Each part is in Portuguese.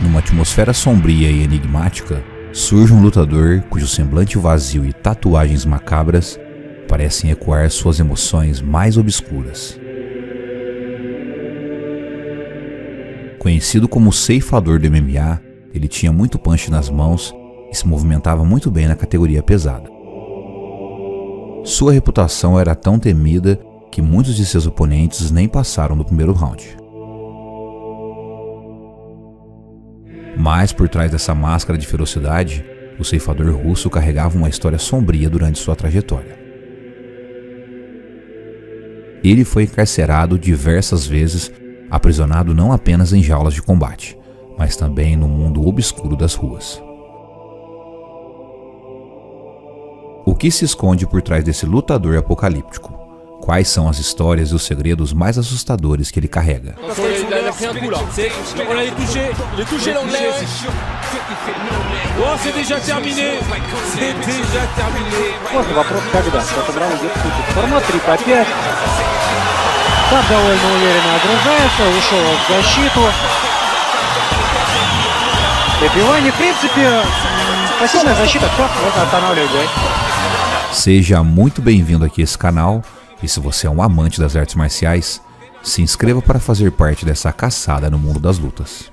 Numa atmosfera sombria e enigmática, surge um lutador cujo semblante vazio e tatuagens macabras parecem ecoar suas emoções mais obscuras. Conhecido como ceifador do MMA, ele tinha muito punch nas mãos e se movimentava muito bem na categoria pesada. Sua reputação era tão temida que muitos de seus oponentes nem passaram do primeiro round. Mas por trás dessa máscara de ferocidade, o ceifador russo carregava uma história sombria durante sua trajetória. Ele foi encarcerado diversas vezes, aprisionado não apenas em jaulas de combate, mas também no mundo obscuro das ruas. O que se esconde por trás desse lutador apocalíptico? Quais são as histórias e os segredos mais assustadores que ele carrega? Seja muito bem-vindo aqui a esse canal, e se você é um amante das artes marciais, se inscreva para fazer parte dessa caçada no mundo das lutas.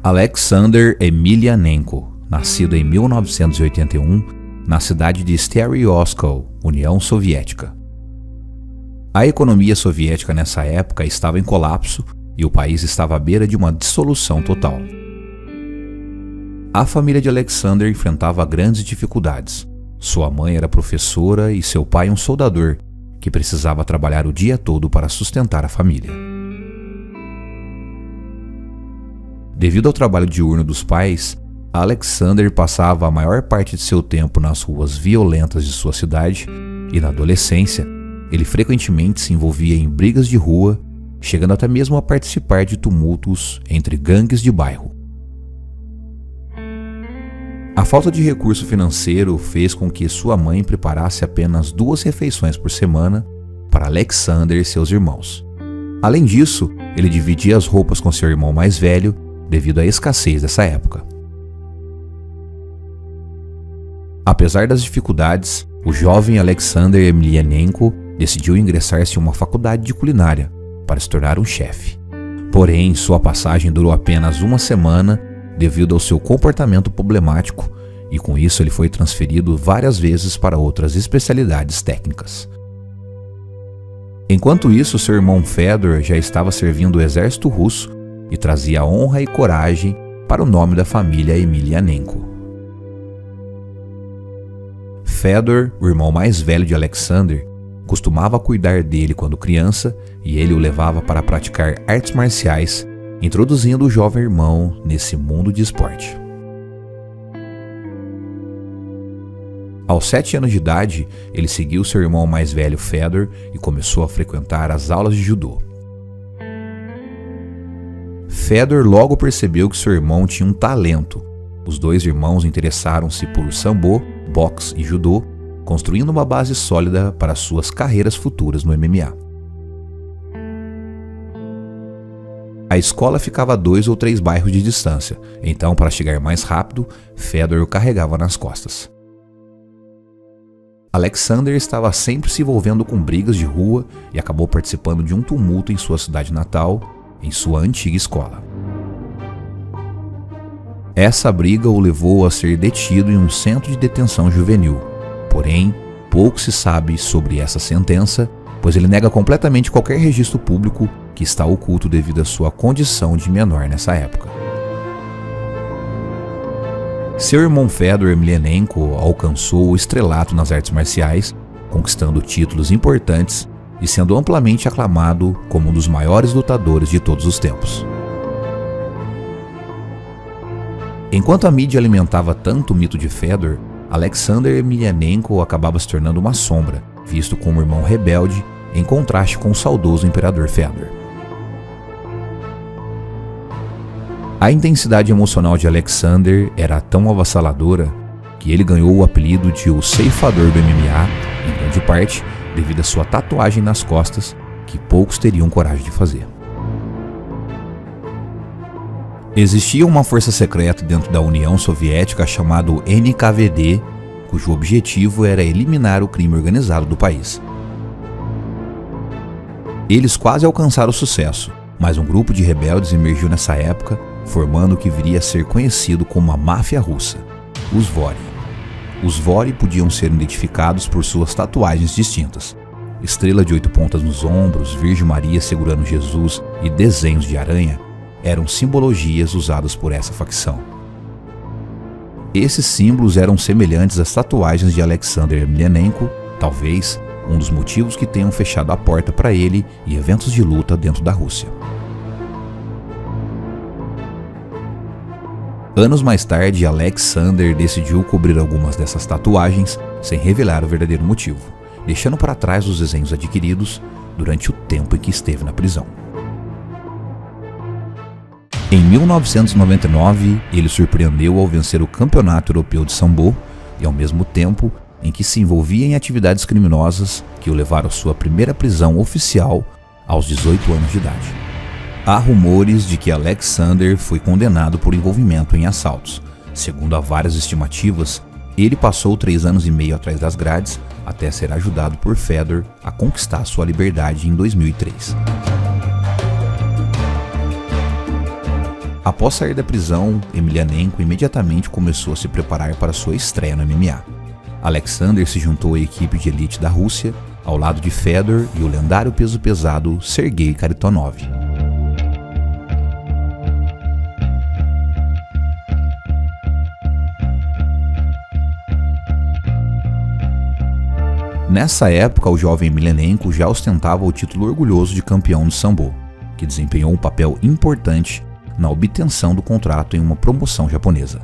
Alexander Emelianenko, nascido em 1981, na cidade de Stary-Oskol, União Soviética. A economia soviética nessa época estava em colapso e o país estava à beira de uma dissolução total. A família de Alexander enfrentava grandes dificuldades. Sua mãe era professora e seu pai um soldador, que precisava trabalhar o dia todo para sustentar a família. Devido ao trabalho diurno dos pais, Alexander passava a maior parte de seu tempo nas ruas violentas de sua cidade e, na adolescência, ele frequentemente se envolvia em brigas de rua, chegando até mesmo a participar de tumultos entre gangues de bairro. A falta de recurso financeiro fez com que sua mãe preparasse apenas 2 refeições por semana para Alexander e seus irmãos. Além disso, ele dividia as roupas com seu irmão mais velho devido à escassez dessa época. Apesar das dificuldades, o jovem Alexander Emelianenko decidiu ingressar-se em uma faculdade de culinária para se tornar um chefe. Porém, sua passagem durou apenas 1 semana devido ao seu comportamento problemático, e com isso ele foi transferido várias vezes para outras especialidades técnicas. Enquanto isso, seu irmão Fedor já estava servindo o exército russo e trazia honra e coragem para o nome da família Emelianenko. Fedor, o irmão mais velho de Alexander, costumava cuidar dele quando criança e ele o levava para praticar artes marciais, introduzindo o jovem irmão nesse mundo de esporte. Aos 7 anos de idade, ele seguiu seu irmão mais velho Fedor e começou a frequentar as aulas de judô. Fedor logo percebeu que seu irmão tinha um talento. Os 2 irmãos interessaram-se por sambo, boxe e judô, construindo uma base sólida para suas carreiras futuras no MMA. A escola ficava a 2 ou 3 bairros de distância, então para chegar mais rápido, Fedor o carregava nas costas. Alexander estava sempre se envolvendo com brigas de rua e acabou participando de um tumulto em sua cidade natal, em sua antiga escola. Essa briga o levou a ser detido em um centro de detenção juvenil. Porém, pouco se sabe sobre essa sentença, pois ele nega completamente qualquer registro público que está oculto devido à sua condição de menor nessa época. Seu irmão Fedor Emelianenko alcançou o estrelato nas artes marciais, conquistando títulos importantes e sendo amplamente aclamado como um dos maiores lutadores de todos os tempos. Enquanto a mídia alimentava tanto o mito de Fedor, Alexander Emelianenko acabava se tornando uma sombra, visto como irmão rebelde, em contraste com o saudoso imperador Fedor. A intensidade emocional de Alexander era tão avassaladora que ele ganhou o apelido de o ceifador do MMA, em grande parte devido à sua tatuagem nas costas, que poucos teriam coragem de fazer. Existia uma força secreta dentro da União Soviética chamada NKVD, cujo objetivo era eliminar o crime organizado do país. Eles quase alcançaram sucesso, mas um grupo de rebeldes emergiu nessa época, formando o que viria a ser conhecido como a máfia russa, os Vori. Os Vori podiam ser identificados por suas tatuagens distintas: estrela de 8 pontas nos ombros, Virgem Maria segurando Jesus e desenhos de aranha eram simbologias usadas por essa facção. Esses símbolos eram semelhantes às tatuagens de Alexander Emelianenko, talvez um dos motivos que tenham fechado a porta para ele e eventos de luta dentro da Rússia. Anos mais tarde, Alexander decidiu cobrir algumas dessas tatuagens sem revelar o verdadeiro motivo, deixando para trás os desenhos adquiridos durante o tempo em que esteve na prisão. Em 1999, ele surpreendeu ao vencer o Campeonato Europeu de Sambo e, ao mesmo tempo, em que se envolvia em atividades criminosas que o levaram à sua primeira prisão oficial aos 18 anos de idade. Há rumores de que Alexander foi condenado por envolvimento em assaltos. Segundo há várias estimativas, ele passou 3 anos e meio atrás das grades até ser ajudado por Fedor a conquistar sua liberdade em 2003. Após sair da prisão, Emelianenko imediatamente começou a se preparar para sua estreia no MMA. Alexander se juntou à equipe de elite da Rússia, ao lado de Fedor e o lendário peso pesado Sergei Kharitonov. Nessa época, o jovem Emelianenko já ostentava o título orgulhoso de campeão de Sambo, que desempenhou um papel importante na obtenção do contrato em uma promoção japonesa.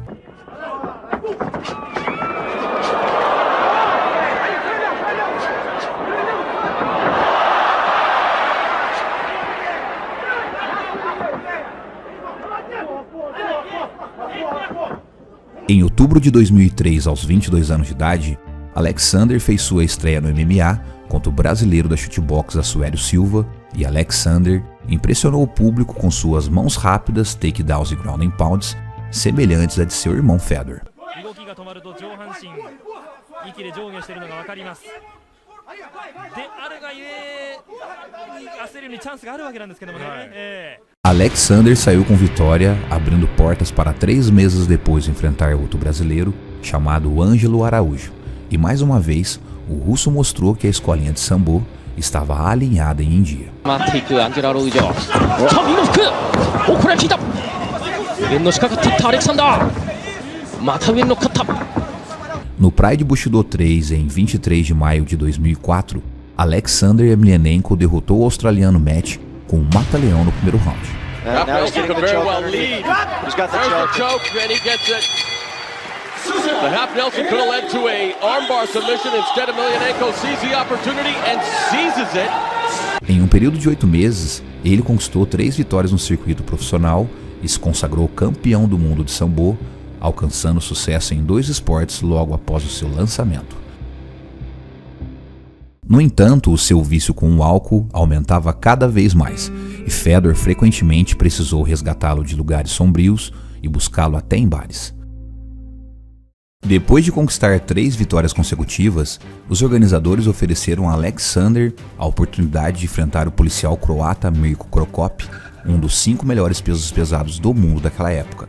Em outubro de 2003, aos 22 anos de idade, Alexander fez sua estreia no MMA contra o brasileiro da chutebox Assuério Silva, e Alexander impressionou o público com suas mãos rápidas, takedowns e ground and pounds, semelhantes à de seu irmão Fedor. Alexander saiu com vitória, abrindo portas para 3 meses depois enfrentar outro brasileiro chamado Ângelo Araújo. E mais uma vez, o russo mostrou que a escolinha de Sambo estava alinhada em dia. No Pride Bushido 3, em 23 de maio de 2004, Alexander Emelianenko derrotou o australiano Matt com um mata-leão no primeiro round. The half Nelson could have led to a armbar submission. Instead, Emelianenko sees the opportunity and seizes it. Em um período de 8 meses, ele conquistou 3 vitórias no circuito profissional e se consagrou campeão do mundo de Sambo, alcançando sucesso em 2 esportes logo após o seu lançamento. No entanto, o seu vício com o álcool aumentava cada vez mais, e Fedor frequentemente precisou resgatá-lo de lugares sombrios e buscá-lo até em bares. Depois de conquistar 3 vitórias consecutivas, os organizadores ofereceram a Alexander a oportunidade de enfrentar o policial croata Mirko Krokop, um dos 5 melhores pesos pesados do mundo daquela época.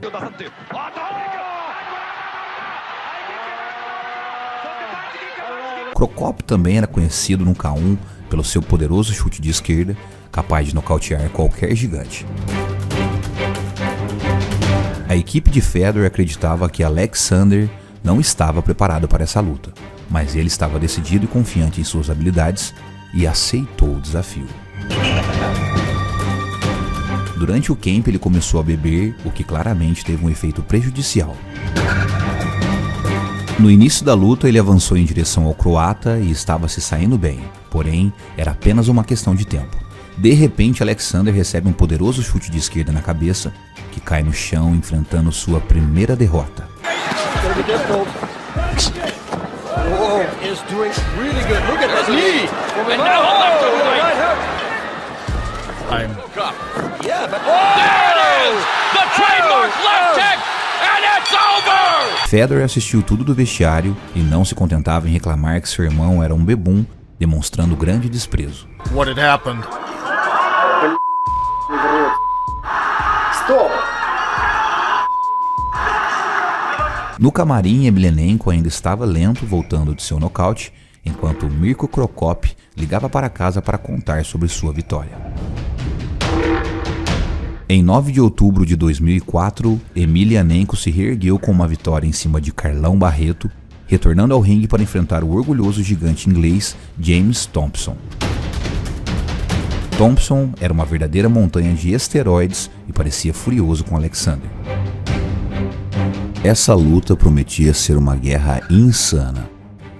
Krokop também era conhecido no K1 pelo seu poderoso chute de esquerda, capaz de nocautear qualquer gigante. A equipe de Fedor acreditava que Alexander não estava preparado para essa luta, mas ele estava decidido e confiante em suas habilidades e aceitou o desafio. Durante o camp ele começou a beber, o que claramente teve um efeito prejudicial. No início da luta ele avançou em direção ao croata e estava se saindo bem, porém era apenas uma questão de tempo. De repente Alexander recebe um poderoso chute de esquerda na cabeça, que cai no chão enfrentando sua primeira derrota. Fedor assistiu tudo do vestiário e não se contentava em reclamar que seu irmão era um bebum, demonstrando grande desprezo. What had happened? Stop! No camarim, Emelianenko ainda estava lento voltando de seu nocaute, enquanto Mirko Cro Cop ligava para casa para contar sobre sua vitória. Em 9 de outubro de 2004, Emelianenko se reergueu com uma vitória em cima de Carlão Barreto, retornando ao ringue para enfrentar o orgulhoso gigante inglês James Thompson. Thompson era uma verdadeira montanha de esteroides e parecia furioso com Alexander. Essa luta prometia ser uma guerra insana.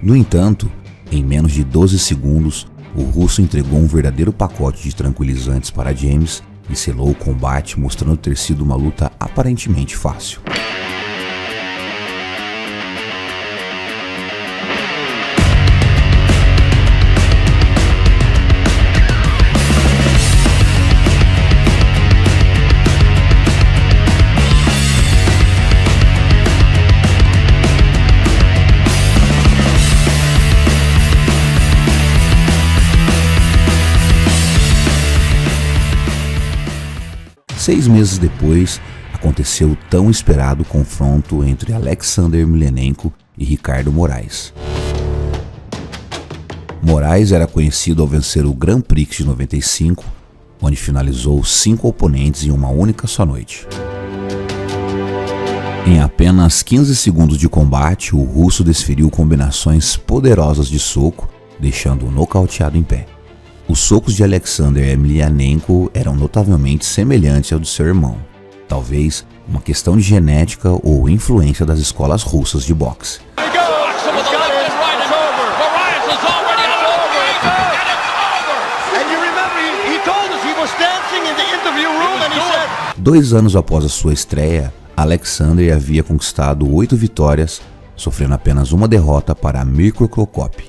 No entanto, em menos de 12 segundos, o russo entregou um verdadeiro pacote de tranquilizantes para James e selou o combate, mostrando ter sido uma luta aparentemente fácil. Seis meses depois, aconteceu o tão esperado confronto entre Alexander Emelianenko e Ricardo Moraes. Moraes era conhecido ao vencer o Grand Prix de 95, onde finalizou 5 oponentes em uma única só noite. Em apenas 15 segundos de combate, o russo desferiu combinações poderosas de soco, deixando-o nocauteado em pé. Os socos de Alexander Emelianenko eram notavelmente semelhantes ao de seu irmão, talvez uma questão de genética ou influência das escolas russas de boxe. Dois anos após a sua estreia, Alexander havia conquistado 8 vitórias, sofrendo apenas uma derrota para Mirko Cro Cop.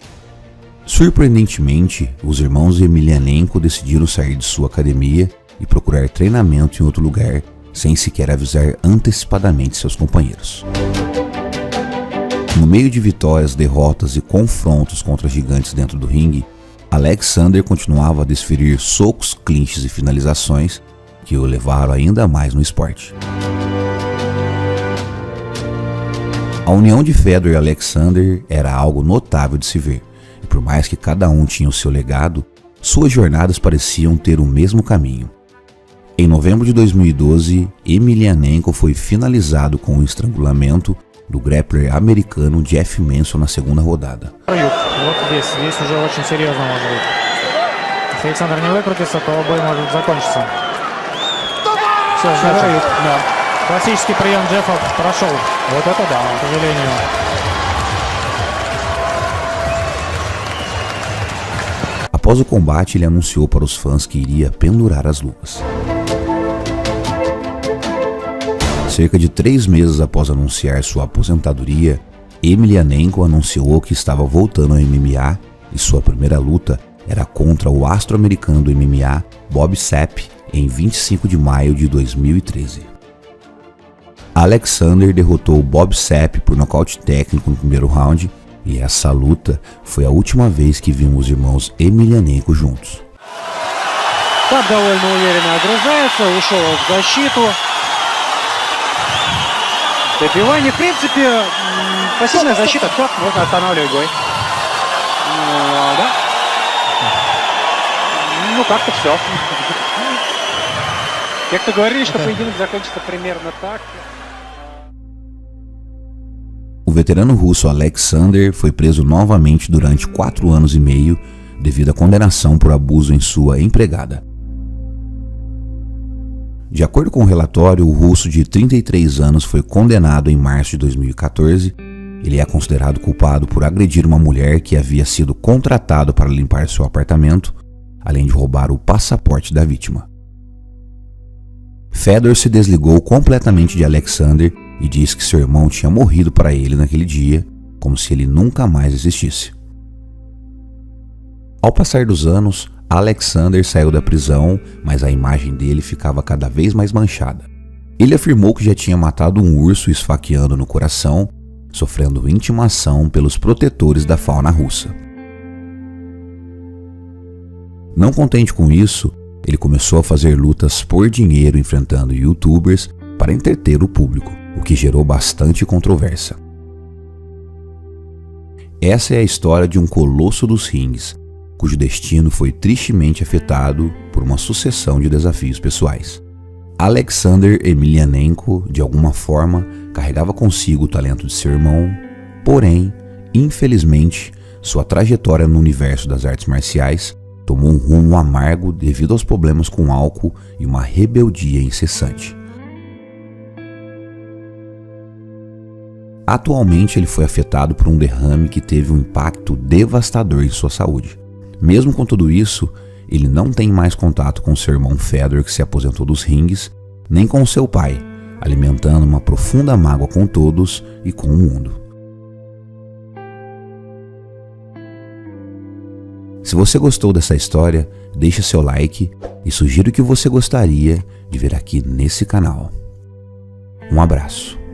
Surpreendentemente, os irmãos Emelianenko decidiram sair de sua academia e procurar treinamento em outro lugar, sem sequer avisar antecipadamente seus companheiros. No meio de vitórias, derrotas e confrontos contra gigantes dentro do ringue, Alexander continuava a desferir socos, clinches e finalizações que o levaram ainda mais no esporte. A união de Fedor e Alexander era algo notável de se ver. Por mais que cada um tinha o seu legado, suas jornadas pareciam ter o mesmo caminho. Em novembro de 2012, Emelianenko foi finalizado com o estrangulamento do grappler americano Jeff Manson na segunda rodada. Após o combate, ele anunciou para os fãs que iria pendurar as luvas. Cerca de 3 meses após anunciar sua aposentadoria, Emelianenko anunciou que estava voltando ao MMA e sua primeira luta era contra o astro americano do MMA, Bob Sapp, em 25 de maio de 2013. Alexander derrotou Bob Sapp por nocaute técnico no primeiro round, e essa luta foi a última vez que vimos os irmãos Emelianenko juntos. Так довольно уверенно огрызается, ушел в защиту. Добивание, в принципе, пассивная защита, все, можно останавливать бой. Да? Ну, как-то все. Как-то говорили, что поединок закончится примерно так. O veterano russo Alexander foi preso novamente durante 4 anos e meio devido à condenação por abuso em sua empregada. De acordo com o relatório, o russo de 33 anos foi condenado em março de 2014. Ele é considerado culpado por agredir uma mulher que havia sido contratado para limpar seu apartamento, além de roubar o passaporte da vítima. Fedor se desligou completamente de Alexander e disse que seu irmão tinha morrido para ele naquele dia, como se ele nunca mais existisse. Ao passar dos anos, Alexander saiu da prisão, mas a imagem dele ficava cada vez mais manchada. Ele afirmou que já tinha matado um urso esfaqueando no coração sofrendo intimação pelos protetores da fauna russa. Não contente com isso, ele começou a fazer lutas por dinheiro enfrentando youtubers para entreter o público, o que gerou bastante controvérsia. Essa é a história de um colosso dos rings, cujo destino foi tristemente afetado por uma sucessão de desafios pessoais. Alexander Emelianenko, de alguma forma, carregava consigo o talento de seu irmão, porém, infelizmente, sua trajetória no universo das artes marciais tomou um rumo amargo devido aos problemas com álcool e uma rebeldia incessante. Atualmente ele foi afetado por um derrame que teve um impacto devastador em sua saúde. Mesmo com tudo isso, ele não tem mais contato com seu irmão Fedor, que se aposentou dos rings, nem com seu pai, alimentando uma profunda mágoa com todos e com o mundo. Se você gostou dessa história, deixe seu like e sugiro o que você gostaria de ver aqui nesse canal. Um abraço.